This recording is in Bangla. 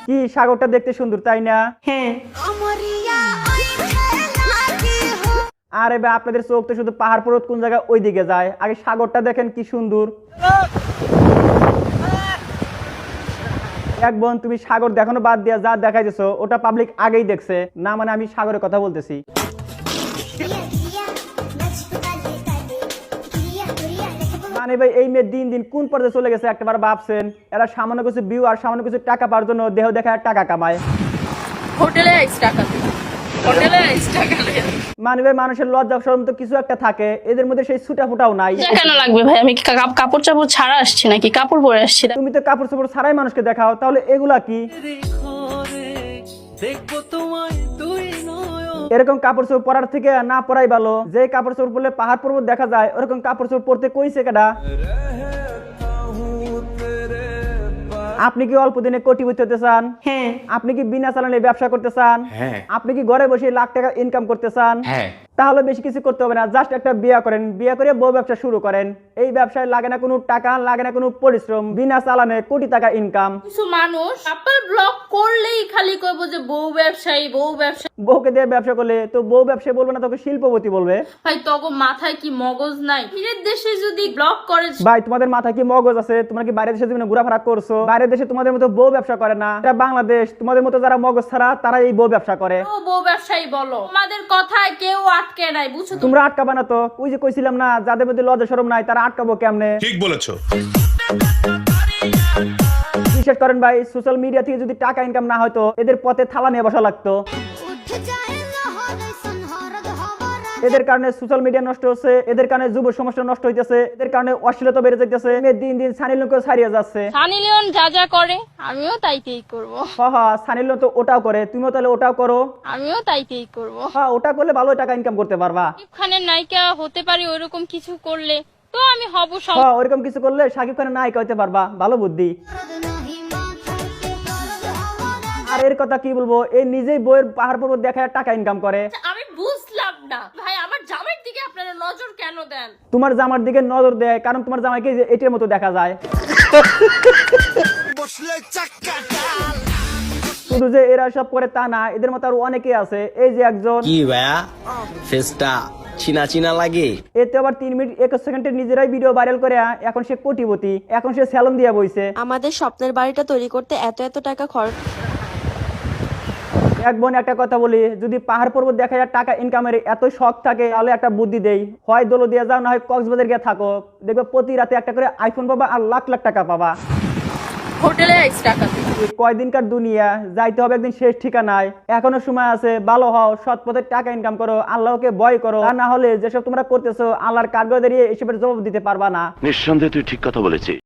কি সাগরটা দেখতে সুন্দর তাই না? হ্যাঁ। আরে ভাই আপনাদের চোখ তো শুধু পাহাড় পর্বত কোন জায়গায় ওই দিকে যায়, আগে সাগরটা দেখেন কি সুন্দর। এক বোন তুমি সাগর দেখানো বাদ দিয়া যা দেখাইতেছো ওটা পাবলিক আগেই দেখছে না, মানে আমি সাগরের কথা বলতেছি। মানে ভাই এই মেয়ে দিন দিন কোন পর্যায়ে চলে গেছে একবার ভাবছেন? এরা সামান্য কিছু ভিউ আর সামান্য কিছু টাকা পাওয়ার জন্য দেহ দেখা টাকা কামায়। হোটেলে এক্সট্রা টাকা দেয়, হোটেলে এক্সট্রা টাকা দেয়। মানে ভাই মানুষের লজ্জা শরম তো কিছু একটা থাকে, এদের মধ্যে সেই ছুটা ফুটাও নাই। কেন লাগবে ভাই? আমি কি কাপড় চাপড় ছাড়া আসছি নাকি কাপড় পরে আসছি? তুমি তো কাপড় চোপড় ছাড়াই মানুষকে দেখাও, তাহলে এগুলা কি? এরকম কাপড় চোপড় পরার থেকে না পরাই ভালো। যে কাপড় চোপড় পরলে পাহাড় পর্বত দেখা যায় ওরকম কাপড় চোপড় পরতে কইছে কেডা? আপনি কি অল্প দিনে কোটিপতি হতে চান? হ্যাঁ। আপনি কি বিনা চালানে ব্যবসা করতে চান? হ্যাঁ। আপনি কি ঘরে বসে লাখ টাকা ইনকাম করতে চান? হ্যাঁ। তাহলে বেশি কিছু করতে হবে না, জাস্ট একটা বিয়ে করেন, বিয়ে করে বউ ব্যবসা শুরু করেন। এই ব্যবসায় লাগে না কোনো টাকা, লাগে না কোনো পরিশ্রম, বিনা চালানে কোটি টাকা ইনকাম। কিছু মানুষ আপনার ব্লগ করলেই খালি কইবো যে বউ ব্যবসায়ী বউ ব্যবসা। বউকে দিয়ে ব্যবসা করলে তো বউ ব্যবসায়ী বলবে না, তোকে শিল্পপতি বলবে। ভাই তগো মাথায় কি মগজ নাই? নিজের দেশে যদি ব্লগ করে। ভাই তোমাদের মাথায় কি মগজ আছে? তোমরা কি বাইরের দেশে জীবনে ঘোরাফেরা করছো? বাইরের দেশে তোমাদের মতো বউ ব্যবসা করে না। এটা বাংলাদেশ, তোমাদের মতো যারা মগজ ছাড়া তারা এই বউ ব্যবসা করে। ও বউ ব্যবসায়ী বলো, আমাদের কথায় কেউ আটকে নাই, বুঝছো? তোমরা আটকাবা না তো। ওই যে কইছিলাম না, যাদের মধ্যে লজ্জা শরম নাই তারা আটকাবো কেমনে? ঠিক বলেছো। বিশেষ করেন ভাই সোশ্যাল মিডিয়া থেকে যদি টাকা ইনকাম না হয়তো এদের পথে থালা নিয়ে বসা লাগতো। এদের কারণে সোশ্যাল মিডিয়া নষ্ট হচ্ছে, এদের কারণে যুব সমাজটা নষ্ট হইতেছে, এদের কারণে অশ্লীলতা বেড়ে যাইতেছে, দিন দিন সানি লিওনকে ছাড়িয়ে যাচ্ছে। সানি লিওন যা যা করে আমিও তাইতেই করব। হ্যাঁ সানি লিওন তো ওটাও করে, তুমিও তাহলে ওটাও করো। আমিও তাইতেই করব। হ্যাঁ ওটা করলে ভালো টাকা ইনকাম করতে পারবা। শাকিব খানের নায়িকা হতে পারি ওইরকম কিছু করলে তো আমি হব সব। হ্যাঁ ওইরকম কিছু করলে শাকিব খানের নায়িকা হইতে পারবা, ভালো বুদ্ধি। আর এর কথা কি বলবো, এই নিজেই বইয়ের পাহাড় পর্বত দেখায় টাকা ইনকাম করে। আমি বুঝলাম না ভাই, আমার জামাইয়ের দিকে আপনারা নজর কেন দেন? তোমার জামার দিকে নজর দেয় কারণ তোমার জামাইকে যে এটির মতো দেখা যায়। শুধু যে এরা সব করে তা না, এদের মতো আরো অনেকে আছে। এই যে একজন কি ভাইয়া ফেসটা চিনা চিনা লাগে। এতে আবার 3 মিনিট 21 সেকেন্ডের নিজেরাই ভিডিও ভাইরাল করে এখন সে কোটিপতি, এখন সে স্যালন দিয়ে বইছে। আমাদের স্বপ্নের বাড়িটা তৈরি করতে এত এত টাকা খরচ। এক বোন একটা কথা বলি, যদি পাহাড় পর্বত দেখা যায় টাকা ইনকামের এত শখ থাকে তাহলে একটা বুদ্ধি দেই, হয় দোলো দিয়ে যাও না হয় কক্সবাজার গিয়ে থাকো, দেখবে প্রতি রাতে একটা করে আইফোন পাবা আর লাখ লাখ টাকা পাবা। হোটেলে এক্সট্রা টাকা দেয়। কয়দিনকার দুনিয়া, যাইতে হবে একদিন শেষ ঠিকানায়। এখনো সময় আছে, ভালো হও, সৎ পথে টাকা ইনকাম করো, আল্লাহকে ভয় করো, তা না হলে যেসব তোমরা করতেছো আল্লাহর কাঠগড় দাঁড়িয়ে এসবের জবাব দিতে পারবা না। নিঃসন্দেহে তুই ঠিক কথা বলেছিস।